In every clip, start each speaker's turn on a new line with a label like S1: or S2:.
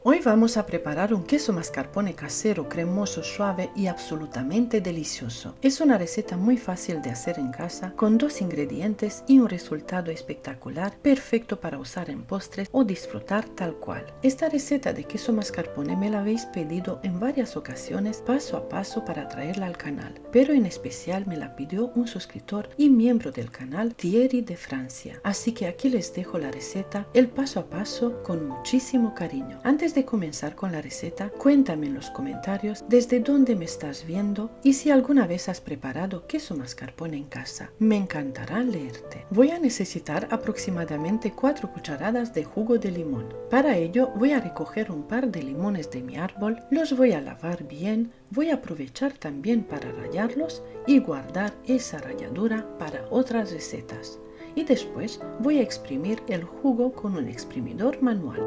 S1: Hoy vamos a preparar un queso mascarpone casero, cremoso, suave y absolutamente delicioso. Es una receta muy fácil de hacer en casa, con 2 ingredientes y un resultado espectacular, perfecto para usar en postres o disfrutar tal cual. Esta receta de queso mascarpone me la habéis pedido en varias ocasiones paso a paso para traerla al canal, pero en especial me la pidió un suscriptor y miembro del canal, Thierry de Francia. Así que aquí les dejo la receta, el paso a paso, con muchísimo cariño. Antes de comenzar con la receta, cuéntame en los comentarios desde dónde me estás viendo y si alguna vez has preparado queso mascarpone en casa. Me encantará leerte. Voy a necesitar aproximadamente 4 cucharadas de jugo de limón. Para ello voy a recoger un par de limones de mi árbol, los voy a lavar bien, voy a aprovechar también para rallarlos y guardar esa ralladura para otras recetas. Y después voy a exprimir el jugo con un exprimidor manual.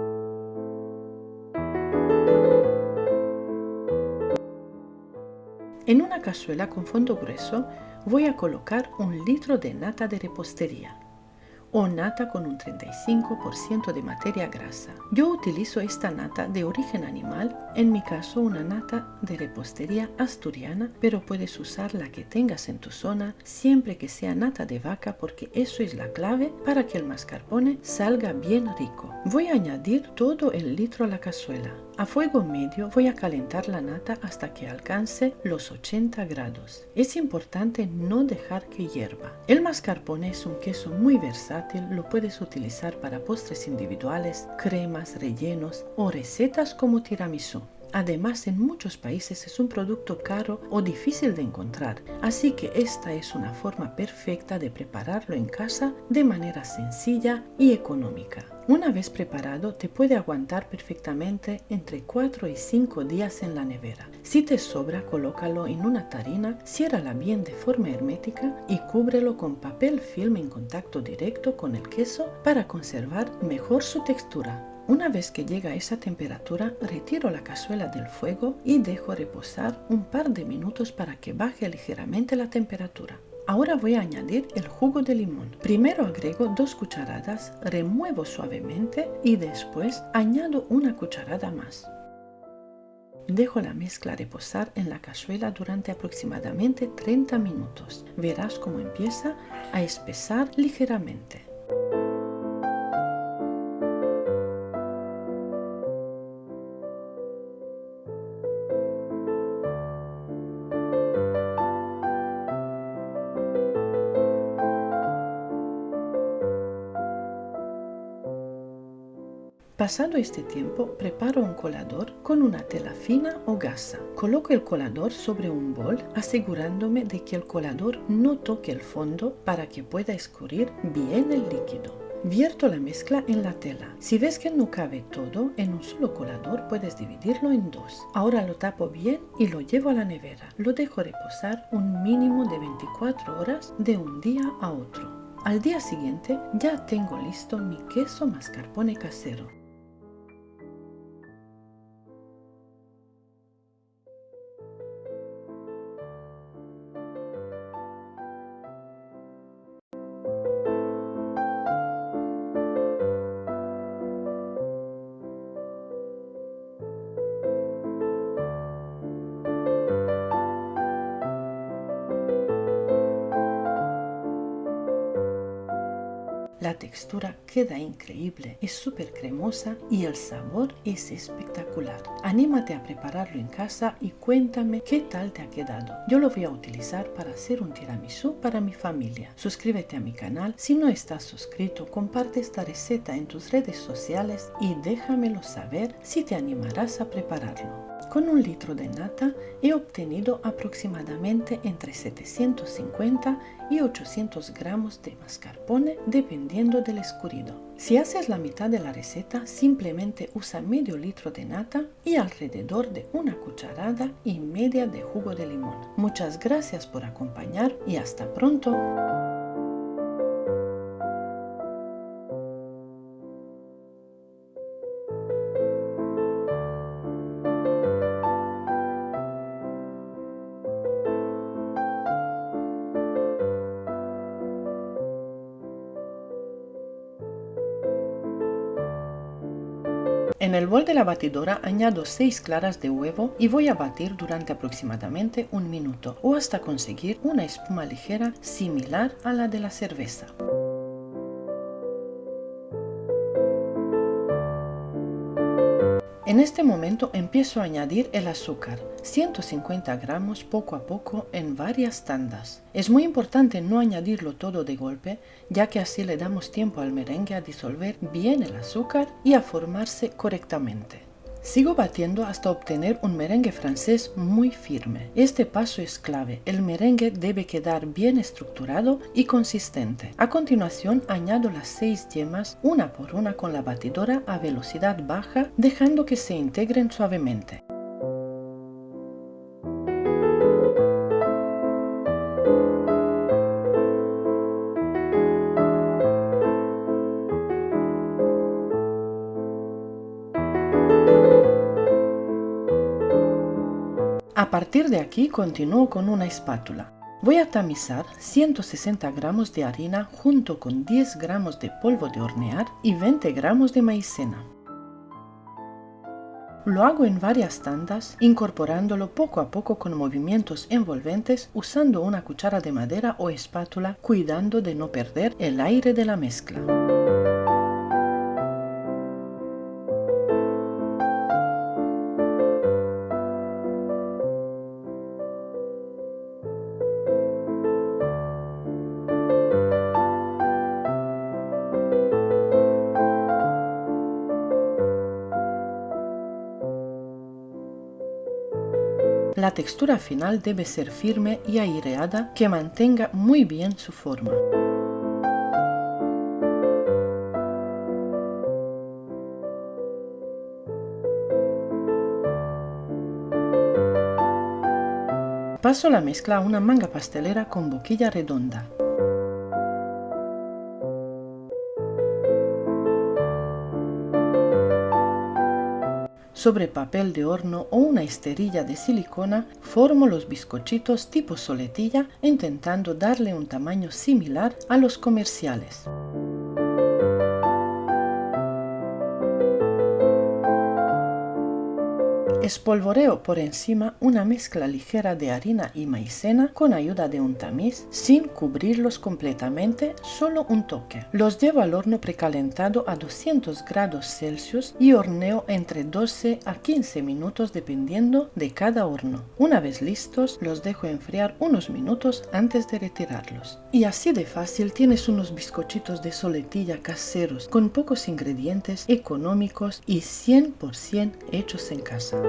S1: En una cazuela con fondo grueso voy a colocar 1 litro de nata de repostería o nata con un 35% de materia grasa. Yo utilizo esta nata de origen animal, en mi caso una nata de repostería asturiana, pero puedes usar la que tengas en tu zona siempre que sea nata de vaca, porque eso es la clave para que el mascarpone salga bien rico. Voy a añadir todo el litro a la cazuela. A fuego medio voy a calentar la nata hasta que alcance los 80 grados. Es importante no dejar que hierva. El mascarpone es un queso muy versátil, lo puedes utilizar para postres individuales, cremas, rellenos o recetas como tiramisú. Además, en muchos países es un producto caro o difícil de encontrar, así que esta es una forma perfecta de prepararlo en casa de manera sencilla y económica. Una vez preparado, te puede aguantar perfectamente entre 4 y 5 días en la nevera. Si te sobra, colócalo en una tarina, ciérrala bien de forma hermética y cúbrelo con papel film en contacto directo con el queso para conservar mejor su textura. Una vez que llega a esa temperatura, retiro la cazuela del fuego y dejo reposar un par de minutos para que baje ligeramente la temperatura. Ahora voy a añadir el jugo de limón. Primero agrego 2 cucharadas, remuevo suavemente y después añado 1 cucharada más. Dejo la mezcla reposar en la cazuela durante aproximadamente 30 minutos. Verás cómo empieza a espesar ligeramente. Pasado este tiempo, preparo un colador con una tela fina o gasa. Coloco el colador sobre un bol, asegurándome de que el colador no toque el fondo para que pueda escurrir bien el líquido. Vierto la mezcla en la tela. Si ves que no cabe todo en un solo colador, puedes dividirlo en 2. Ahora lo tapo bien y lo llevo a la nevera. Lo dejo reposar un mínimo de 24 horas de un día a otro. Al día siguiente ya tengo listo mi queso mascarpone casero. La textura queda increíble, es súper cremosa y el sabor es espectacular. Anímate a prepararlo en casa y cuéntame qué tal te ha quedado. Yo lo voy a utilizar para hacer un tiramisú para mi familia. Suscríbete a mi canal. Si no estás suscrito, comparte esta receta en tus redes sociales y déjamelo saber si te animarás a prepararlo. Con 1 litro de nata he obtenido aproximadamente entre 750 y 800 gramos de mascarpone dependiendo del escurrido. Si haces la mitad de la receta, simplemente usa medio litro de nata y alrededor de 1,5 cucharadas de jugo de limón. Muchas gracias por acompañar y hasta pronto. En el bol de la batidora añado 6 claras de huevo y voy a batir durante aproximadamente 1 minuto o hasta conseguir una espuma ligera similar a la de la cerveza. En este momento empiezo a añadir el azúcar, 150 gramos poco a poco en varias tandas. Es muy importante no añadirlo todo de golpe, ya que así le damos tiempo al merengue a disolver bien el azúcar y a formarse correctamente. Sigo batiendo hasta obtener un merengue francés muy firme. Este paso es clave, el merengue debe quedar bien estructurado y consistente. A continuación añado las 6 yemas una por una con la batidora a velocidad baja, dejando que se integren suavemente. A partir de aquí continúo con una espátula. Voy a tamizar 160 gramos de harina junto con 10 gramos de polvo de hornear y 20 gramos de maicena. Lo hago en varias tandas, incorporándolo poco a poco con movimientos envolventes usando una cuchara de madera o espátula, cuidando de no perder el aire de la mezcla. La textura final debe ser firme y aireada, que mantenga muy bien su forma. Paso la mezcla a una manga pastelera con boquilla redonda. Sobre papel de horno o una esterilla de silicona formo los bizcochitos tipo soletilla, intentando darle un tamaño similar a los comerciales. Espolvoreo por encima una mezcla ligera de harina y maicena con ayuda de un tamiz, sin cubrirlos completamente, solo un toque. Los llevo al horno precalentado a 200 grados Celsius y horneo entre 12 a 15 minutos dependiendo de cada horno. Una vez listos, los dejo enfriar unos minutos antes de retirarlos. Y así de fácil tienes unos bizcochitos de soletilla caseros con pocos ingredientes, económicos y 100% hechos en casa.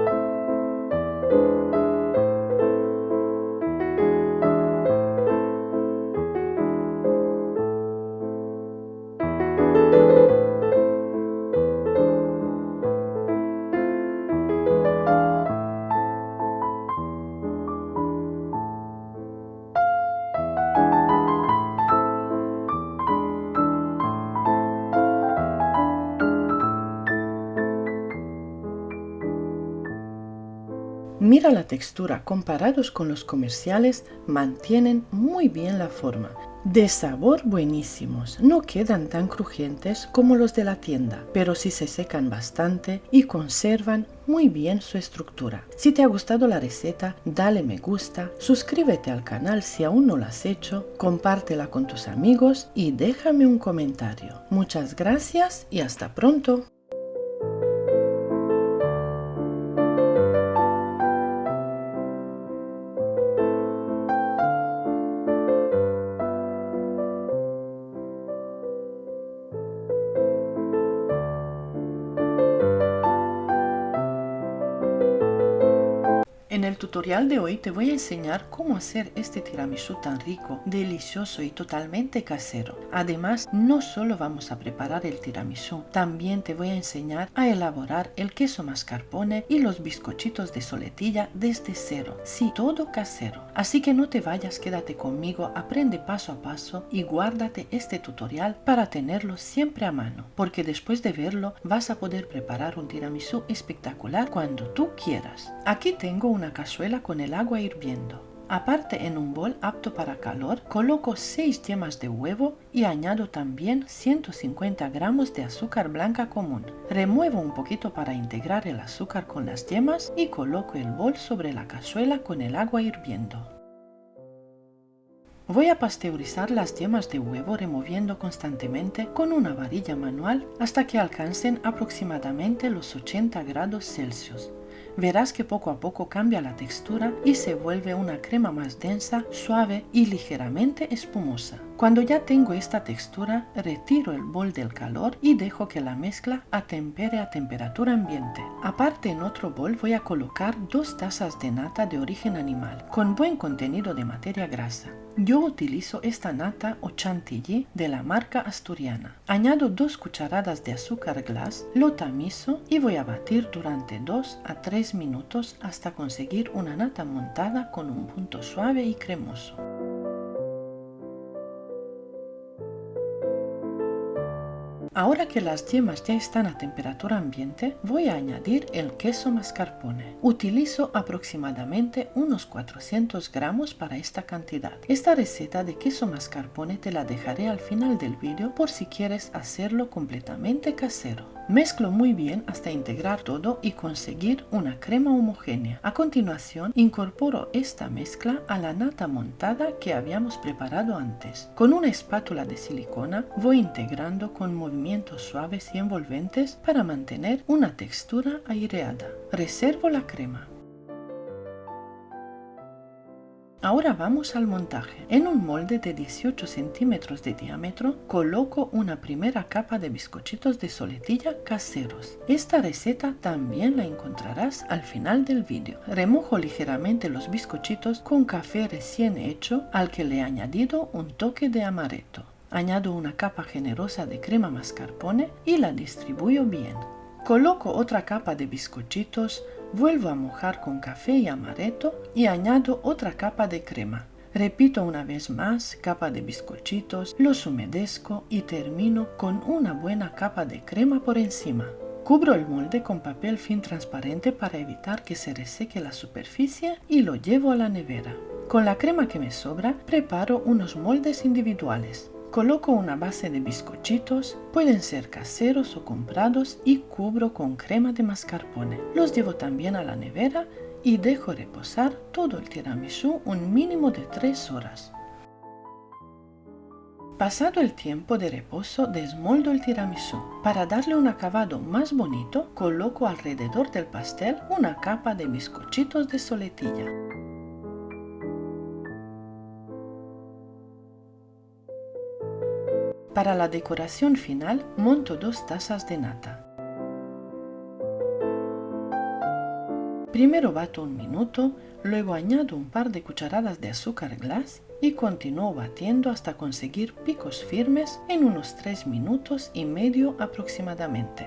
S1: Mira la textura, comparados con los comerciales, mantienen muy bien la forma. De sabor buenísimos, no quedan tan crujientes como los de la tienda, pero sí se secan bastante y conservan muy bien su estructura. Si te ha gustado la receta, dale me gusta, suscríbete al canal si aún no lo has hecho, compártela con tus amigos y déjame un comentario. Muchas gracias y hasta pronto. En el tutorial de hoy te voy a enseñar cómo hacer este tiramisú tan rico, delicioso y totalmente casero. Además, no solo vamos a preparar el tiramisú, también te voy a enseñar a elaborar el queso mascarpone y los bizcochitos de soletilla desde cero. Sí, todo casero. Así que no te vayas, quédate conmigo, aprende paso a paso y guárdate este tutorial para tenerlo siempre a mano, porque después de verlo vas a poder preparar un tiramisú espectacular cuando tú quieras. Aquí tengo una cazuela con el agua hirviendo. Aparte, en un bol apto para calor, coloco 6 yemas de huevo y añado también 150 gramos de azúcar blanca común. Remuevo un poquito para integrar el azúcar con las yemas y coloco el bol sobre la cazuela con el agua hirviendo. Voy a pasteurizar las yemas de huevo removiendo constantemente con una varilla manual hasta que alcancen aproximadamente los 80 grados Celsius. Verás que poco a poco cambia la textura y se vuelve una crema más densa, suave y ligeramente espumosa. Cuando ya tengo esta textura, retiro el bol del calor y dejo que la mezcla atempere a temperatura ambiente. Aparte, en otro bol voy a colocar 2 tazas de nata de origen animal, con buen contenido de materia grasa. Yo utilizo esta nata o chantilly de la marca asturiana. Añado 2 cucharadas de azúcar glass, lo tamizo y voy a batir durante 2 a 3 minutos hasta conseguir una nata montada con un punto suave y cremoso. Ahora que las yemas ya están a temperatura ambiente, voy a añadir el queso mascarpone. Utilizo aproximadamente unos 400 gramos para esta cantidad. Esta receta de queso mascarpone te la dejaré al final del vídeo por si quieres hacerlo completamente casero. Mezclo muy bien hasta integrar todo y conseguir una crema homogénea. A continuación, incorporo esta mezcla a la nata montada que habíamos preparado antes. Con una espátula de silicona voy integrando con movimientos suaves y envolventes para mantener una textura aireada. Reservo la crema. Ahora vamos al montaje. En un molde de 18 centímetros de diámetro coloco una primera capa de bizcochitos de soletilla caseros. Esta receta también la encontrarás al final del vídeo. Remojo ligeramente los bizcochitos con café recién hecho al que le he añadido un toque de amaretto. Añado una capa generosa de crema mascarpone y la distribuyo bien. Coloco otra capa de bizcochitos, vuelvo a mojar con café y amaretto y añado otra capa de crema. Repito una vez más, capa de bizcochitos, los humedezco y termino con una buena capa de crema por encima. Cubro el molde con papel film transparente para evitar que se reseque la superficie y lo llevo a la nevera. Con la crema que me sobra, preparo unos moldes individuales. Coloco una base de bizcochitos, pueden ser caseros o comprados, y cubro con crema de mascarpone. Los llevo también a la nevera y dejo reposar todo el tiramisú un mínimo de 3 horas. Pasado el tiempo de reposo, desmoldo el tiramisú. Para darle un acabado más bonito, coloco alrededor del pastel una capa de bizcochitos de soletilla. Para la decoración final, monto 2 tazas de nata. Primero bato un minuto, luego añado un par de cucharadas de azúcar glass y continúo batiendo hasta conseguir picos firmes en unos 3 minutos y medio aproximadamente.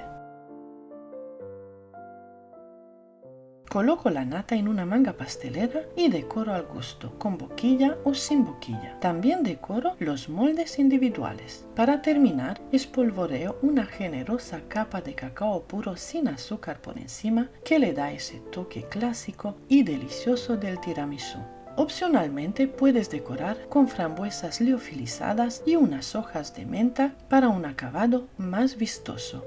S1: Coloco la nata en una manga pastelera y decoro al gusto, con boquilla o sin boquilla. También decoro los moldes individuales. Para terminar, espolvoreo una generosa capa de cacao puro sin azúcar por encima que le da ese toque clásico y delicioso del tiramisú. Opcionalmente puedes decorar con frambuesas liofilizadas y unas hojas de menta para un acabado más vistoso.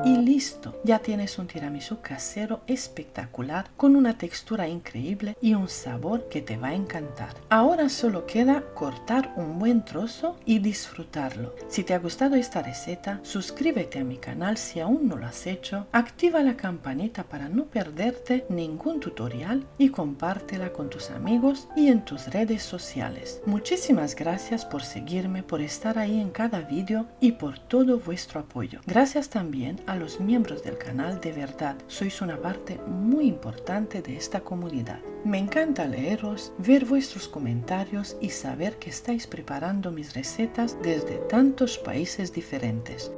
S1: Y listo, ya tienes un tiramisú casero espectacular con una textura increíble y un sabor que te va a encantar. Ahora solo queda cortar un buen trozo y disfrutarlo. Si te ha gustado esta receta, suscríbete a mi canal si aún no lo has hecho, activa la campanita para no perderte ningún tutorial y compártela con tus amigos y en tus redes sociales. Muchísimas gracias por seguirme, por estar ahí en cada vídeo y por todo vuestro apoyo. Gracias también a los miembros del canal, de verdad, sois una parte muy importante de esta comunidad. Me encanta leeros, ver vuestros comentarios y saber que estáis preparando mis recetas desde tantos países diferentes.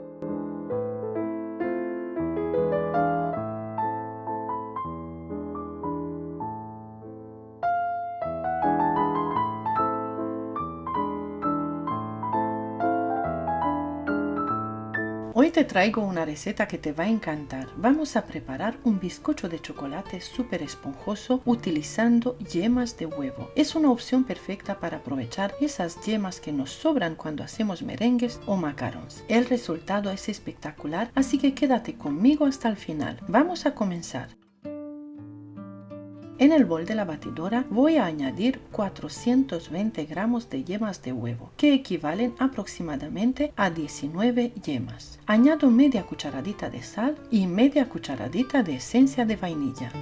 S1: Hoy te traigo una receta que te va a encantar. Vamos a preparar un bizcocho de chocolate súper esponjoso utilizando yemas de huevo. Es una opción perfecta para aprovechar esas yemas que nos sobran cuando hacemos merengues o macarons. El resultado es espectacular, así que quédate conmigo hasta el final. Vamos a comenzar. En el bol de la batidora voy a añadir 420 gramos de yemas de huevo, que equivalen aproximadamente a 19 yemas. Añado media cucharadita de sal y media cucharadita de esencia de vainilla.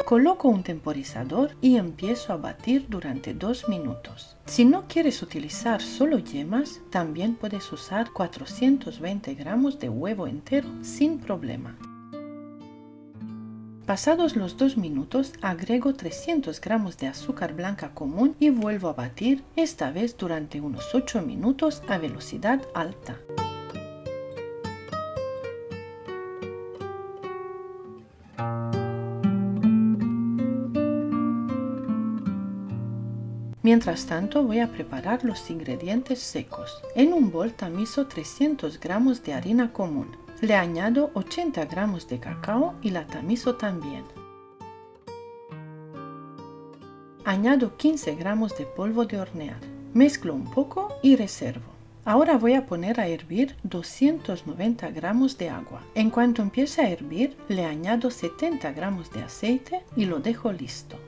S1: Coloco un temporizador y empiezo a batir durante 2 minutos. Si no quieres utilizar solo yemas, también puedes usar 420 gramos de huevo entero sin problema. Pasados los 2 minutos, agrego 300 gramos de azúcar blanca común y vuelvo a batir, esta vez durante unos 8 minutos a velocidad alta. Mientras tanto voy a preparar los ingredientes secos. En un bol tamizo 300 gramos de harina común. Le añado 80 gramos de cacao y la tamizo también. Añado 15 gramos de polvo de hornear. Mezclo un poco y reservo. Ahora voy a poner a hervir 290 gramos de agua. En cuanto empiece a hervir, le añado 70 gramos de aceite y lo dejo listo.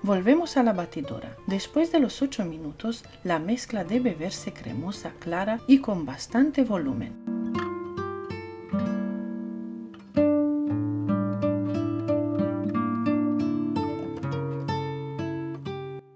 S1: Volvemos a la batidora. Después de los 8 minutos, la mezcla debe verse cremosa, clara y con bastante volumen.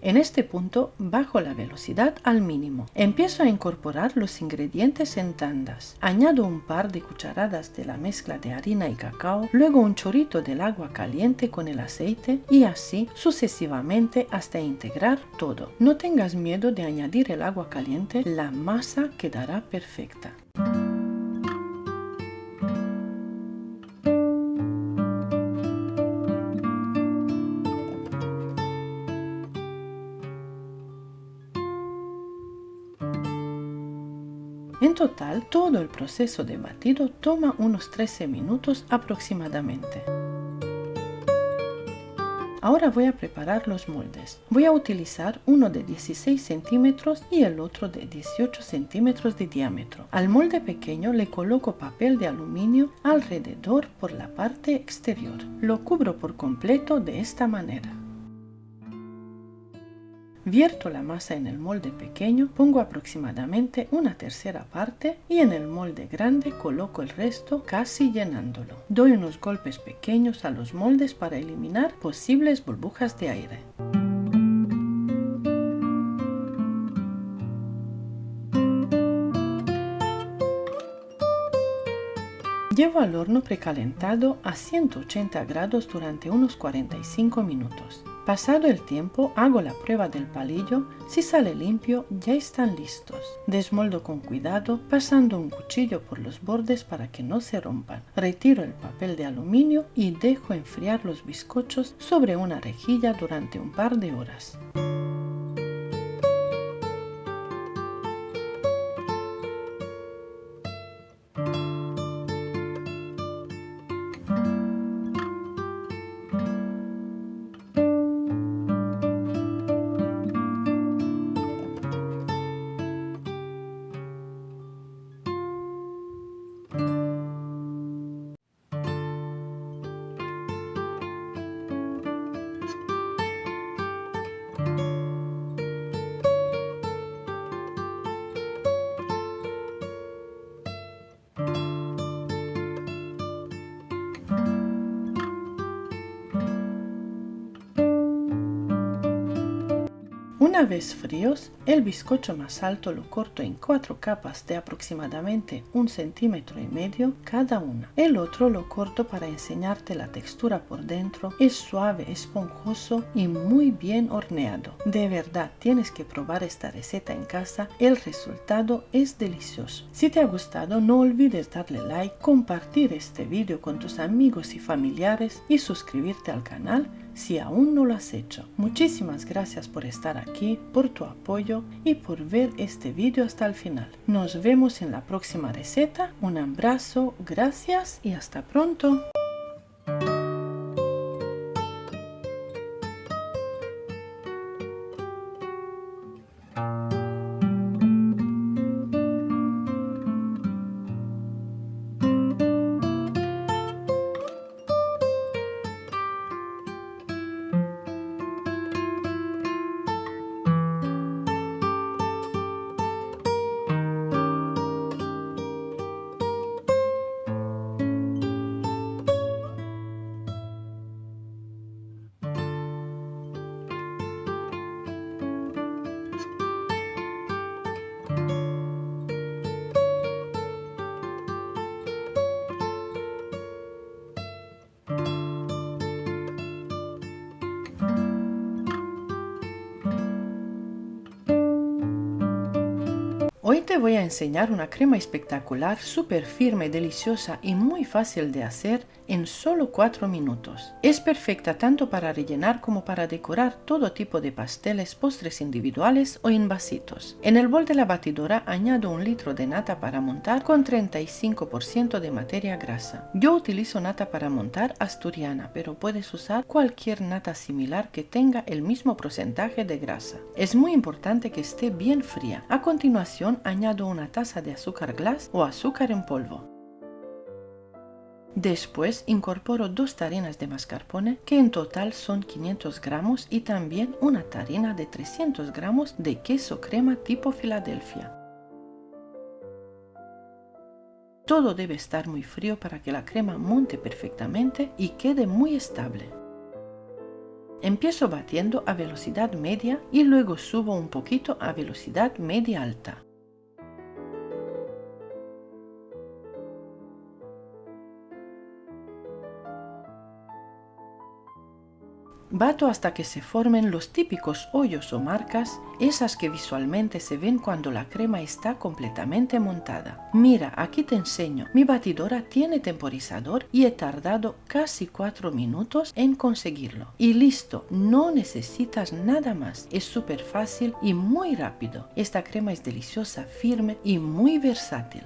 S1: En este punto bajo la velocidad al mínimo. Empiezo a incorporar los ingredientes en tandas. Añado un par de cucharadas de la mezcla de harina y cacao, luego un chorrito del agua caliente con el aceite y así sucesivamente hasta integrar todo. No tengas miedo de añadir el agua caliente, la masa quedará perfecta. En total, todo el proceso de batido toma unos 13 minutos aproximadamente. Ahora voy a preparar los moldes. Voy a utilizar uno de 16 centímetros y el otro de 18 centímetros de diámetro. Al molde pequeño le coloco papel de aluminio alrededor por la parte exterior. Lo cubro por completo de esta manera. Vierto la masa en el molde pequeño, pongo aproximadamente una tercera parte y en el molde grande coloco el resto casi llenándolo. Doy unos golpes pequeños a los moldes para eliminar posibles burbujas de aire. Llevo al horno precalentado a 180 grados durante unos 45 minutos. Pasado el tiempo, hago la prueba del palillo. Si sale limpio, ya están listos. Desmoldo con cuidado, pasando un cuchillo por los bordes para que no se rompan. Retiro el papel de aluminio y dejo enfriar los bizcochos sobre una rejilla durante un par de horas. Una vez fríos, el bizcocho más alto lo corto en 4 capas de aproximadamente 1,5 centímetros cada una. El otro lo corto para enseñarte la textura por dentro. Es suave, esponjoso y muy bien horneado. De verdad, tienes que probar esta receta en casa. El resultado es delicioso. Si te ha gustado, no olvides darle like, compartir este vídeo con tus amigos y familiares y suscribirte al canal. si aún no lo has hecho. Muchísimas gracias por estar aquí, por tu apoyo y por ver este vídeo hasta el final. Nos vemos en la próxima receta. Un abrazo, gracias y hasta pronto. Hoy te voy a enseñar una crema espectacular, súper firme, deliciosa y muy fácil de hacer en solo 4 minutos. Es perfecta tanto para rellenar como para decorar todo tipo de pasteles, postres individuales o en vasitos. En el bol de la batidora añado 1 litro de nata para montar con 35% de materia grasa. Yo utilizo nata para montar asturiana, pero puedes usar cualquier nata similar que tenga el mismo porcentaje de grasa. Es muy importante que esté bien fría. A continuación añado 1 taza de azúcar glass o azúcar en polvo. Después incorporo 2 tarinas de mascarpone, que en total son 500 gramos, y también una tarina de 300 gramos de queso crema tipo Filadelfia. Todo debe estar muy frío para que la crema monte perfectamente y quede muy estable. Empiezo batiendo a velocidad media y luego subo un poquito a velocidad media alta. Bato hasta que se formen los típicos hoyos o marcas, esas que visualmente se ven cuando la crema está completamente montada. Mira, aquí te enseño, mi batidora tiene temporizador y he tardado casi 4 minutos en conseguirlo. Y listo, no necesitas nada más, es súper fácil y muy rápido. Esta crema es deliciosa, firme y muy versátil.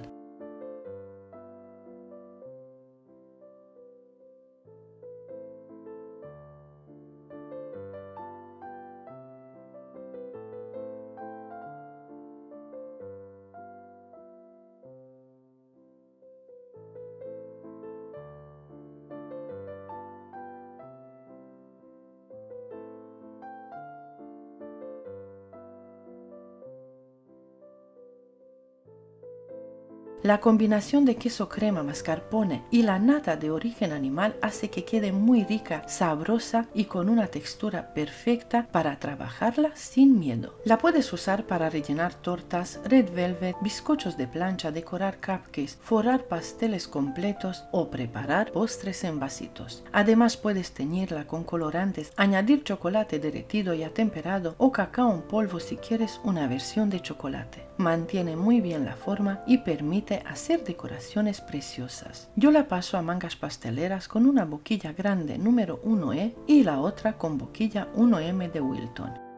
S1: La combinación de queso crema, mascarpone y la nata de origen animal hace que quede muy rica, sabrosa y con una textura perfecta para trabajarla sin miedo. La puedes usar para rellenar tortas, red velvet, bizcochos de plancha, decorar cupcakes, forrar pasteles completos o preparar postres en vasitos. Además puedes teñirla con colorantes, añadir chocolate derretido y atemperado o cacao en polvo si quieres una versión de chocolate. Mantiene muy bien la forma y permite hacer decoraciones preciosas. Yo la paso a mangas pasteleras con una boquilla grande número 1E y la otra con boquilla 1M de Wilton.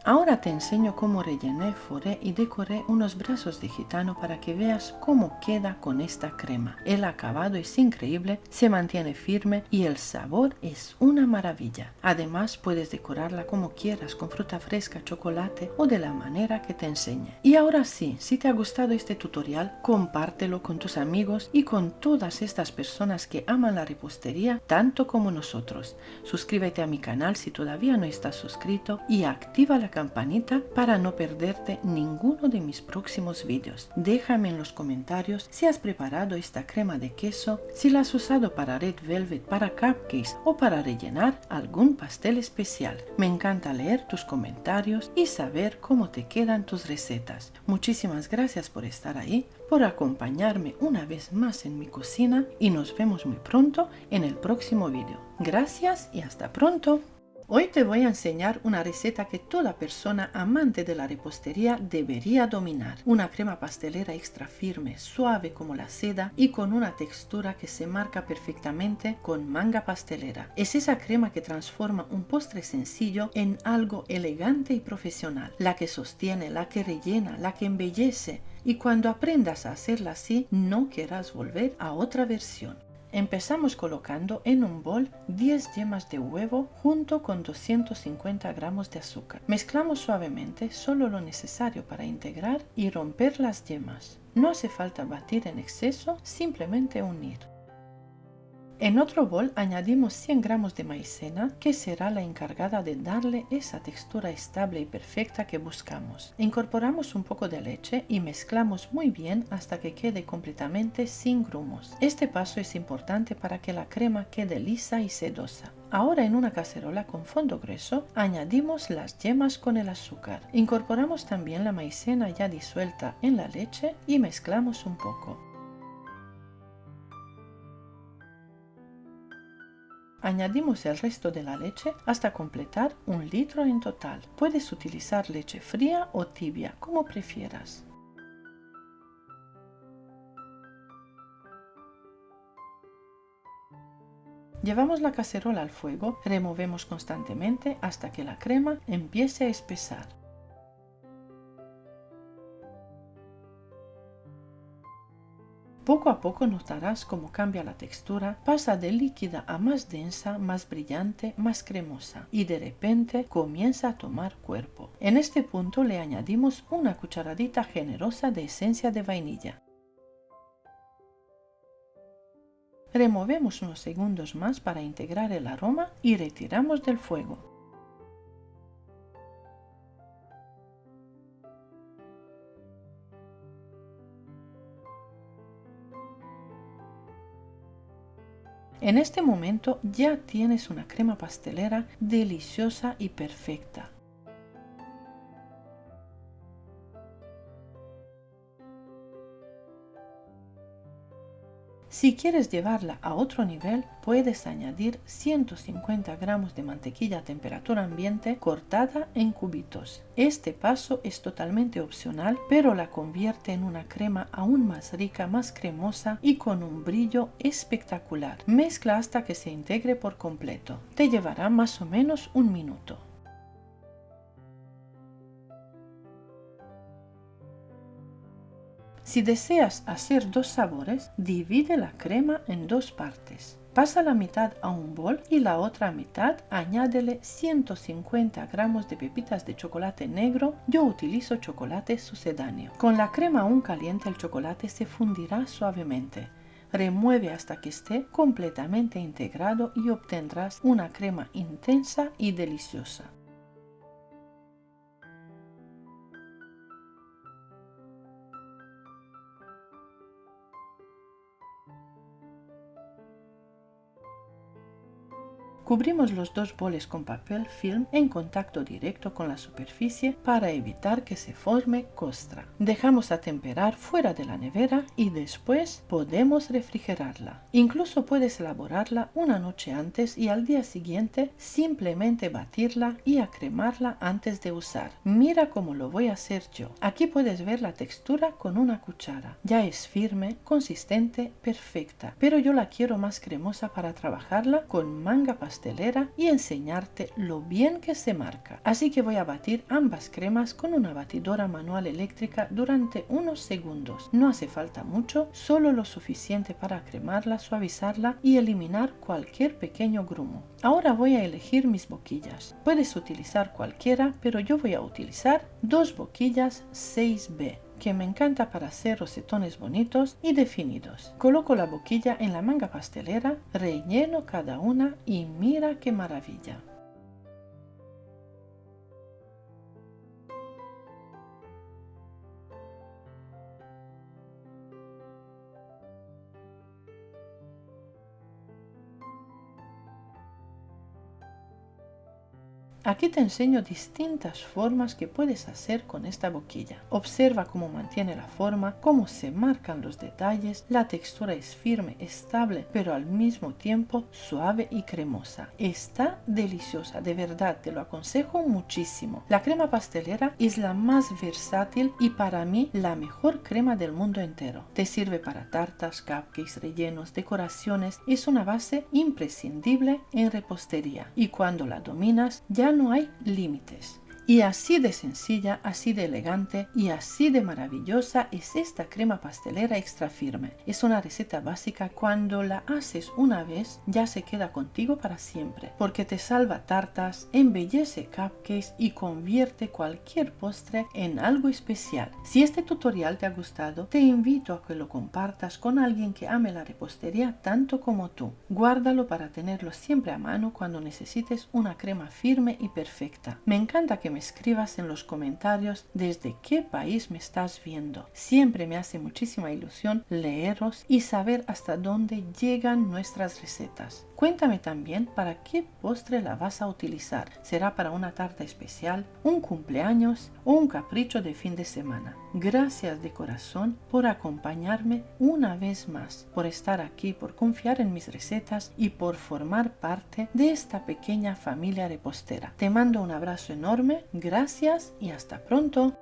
S1: Ahora te enseño cómo rellené, forré y decoré unos brazos de gitano para que veas cómo queda con esta crema. El acabado es increíble, se mantiene firme y el sabor es una maravilla. Además puedes decorarla como quieras, con fruta fresca, chocolate o de la manera que te enseñe. Y ahora sí, si te ha gustado este tutorial, compártelo con tus amigos y con todas estas personas que aman la repostería tanto como nosotros. Suscríbete a mi canal si todavía no estás suscrito y activa la campanita campanita para no perderte ninguno de mis próximos vídeos. Déjame en los comentarios si has preparado esta crema de queso, si la has usado para Red Velvet, para cupcakes o para rellenar algún pastel especial. Me encanta leer tus comentarios y saber cómo te quedan tus recetas. Muchísimas gracias por estar ahí, por acompañarme una vez más en mi cocina y nos vemos muy pronto en el próximo vídeo. Gracias y hasta pronto. Hoy te voy a enseñar una receta que toda persona amante de la repostería debería dominar. Una crema pastelera extra firme, suave como la seda y con una textura que se marca perfectamente con manga pastelera. Es esa crema que transforma un postre sencillo en algo elegante y profesional. La que sostiene, la que rellena, la que embellece. Y cuando aprendas a hacerla así, no querrás volver a otra versión. Empezamos colocando en un bol 10 yemas de huevo junto con 250 gramos de azúcar. Mezclamos suavemente solo lo necesario para integrar y romper las yemas. No hace falta batir en exceso, simplemente unir. En otro bol añadimos 100 gramos de maicena, que será la encargada de darle esa textura estable y perfecta que buscamos. Incorporamos un poco de leche y mezclamos muy bien hasta que quede completamente sin grumos. Este paso es importante para que la crema quede lisa y sedosa. Ahora en una cacerola con fondo grueso añadimos las yemas con el azúcar. Incorporamos también la maicena ya disuelta en la leche y mezclamos un poco. Añadimos el resto de la leche hasta completar 1 litro en total. Puedes utilizar leche fría o tibia, como prefieras. Llevamos la cacerola al fuego, removemos constantemente hasta que la crema empiece a espesar. Poco a poco notarás cómo cambia la textura, pasa de líquida a más densa, más brillante, más cremosa y de repente comienza a tomar cuerpo. En este punto le añadimos una cucharadita generosa de esencia de vainilla. Removemos unos segundos más para integrar el aroma y retiramos del fuego. En este momento ya tienes una crema pastelera deliciosa y perfecta. Si quieres llevarla a otro nivel, puedes añadir 150 gramos de mantequilla a temperatura ambiente cortada en cubitos. Este paso es totalmente opcional, pero la convierte en una crema aún más rica, más cremosa y con un brillo espectacular. Mezcla hasta que se integre por completo. Te llevará más o menos 1 minuto. Si deseas hacer 2 sabores, divide la crema en 2 partes. Pasa la mitad a un bol y la otra mitad añádele 150 gramos de pepitas de chocolate negro. Yo utilizo chocolate sucedáneo. Con la crema aún caliente el chocolate se fundirá suavemente. Remueve hasta que esté completamente integrado y obtendrás una crema intensa y deliciosa. Cubrimos los 2 boles con papel film en contacto directo con la superficie para evitar que se forme costra. Dejamos a temperar fuera de la nevera y después podemos refrigerarla. Incluso puedes elaborarla una noche antes y al día siguiente simplemente batirla y acremarla antes de usar. Mira cómo lo voy a hacer yo. Aquí puedes ver la textura con una cuchara. Ya es firme, consistente, perfecta, pero yo la quiero más cremosa para trabajarla con manga pastelera y enseñarte lo bien que se marca. Así que voy a batir ambas cremas con una batidora manual eléctrica durante unos segundos. No hace falta mucho, solo lo suficiente para cremarla, suavizarla y eliminar cualquier pequeño grumo. Ahora voy a elegir mis boquillas. Puedes utilizar cualquiera, pero yo voy a utilizar 2 boquillas 6B. Que me encanta para hacer rosetones bonitos y definidos. Coloco la boquilla en la manga pastelera, relleno cada una y mira qué maravilla. Aquí te enseño distintas formas que puedes hacer con esta boquilla. Observa cómo mantiene la forma, cómo se marcan los detalles, la textura es firme, estable, pero al mismo tiempo suave y cremosa. Está deliciosa, de verdad, te lo aconsejo muchísimo. La crema pastelera es la más versátil y para mí la mejor crema del mundo entero. Te sirve para tartas, cupcakes, rellenos, decoraciones, es una base imprescindible en repostería y cuando la dominas ya no hay límites. Y así de sencilla, así de elegante y así de maravillosa es esta crema pastelera extra firme. Es una receta básica, cuando la haces una vez ya se queda contigo para siempre, porque te salva tartas, embellece cupcakes y convierte cualquier postre en algo especial. Si este tutorial te ha gustado, te invito a que lo compartas con alguien que ame la repostería tanto como tú. Guárdalo para tenerlo siempre a mano cuando necesites una crema firme y perfecta. Me encanta que me escribas en los comentarios desde qué país me estás viendo. Siempre me hace muchísima ilusión leeros y saber hasta dónde llegan nuestras recetas. Cuéntame también para qué postre la vas a utilizar. ¿Será para una tarta especial, un cumpleaños o un capricho de fin de semana? Gracias de corazón por acompañarme una vez más, por estar aquí, por confiar en mis recetas y por formar parte de esta pequeña familia repostera. Te mando un abrazo enorme, gracias y hasta pronto.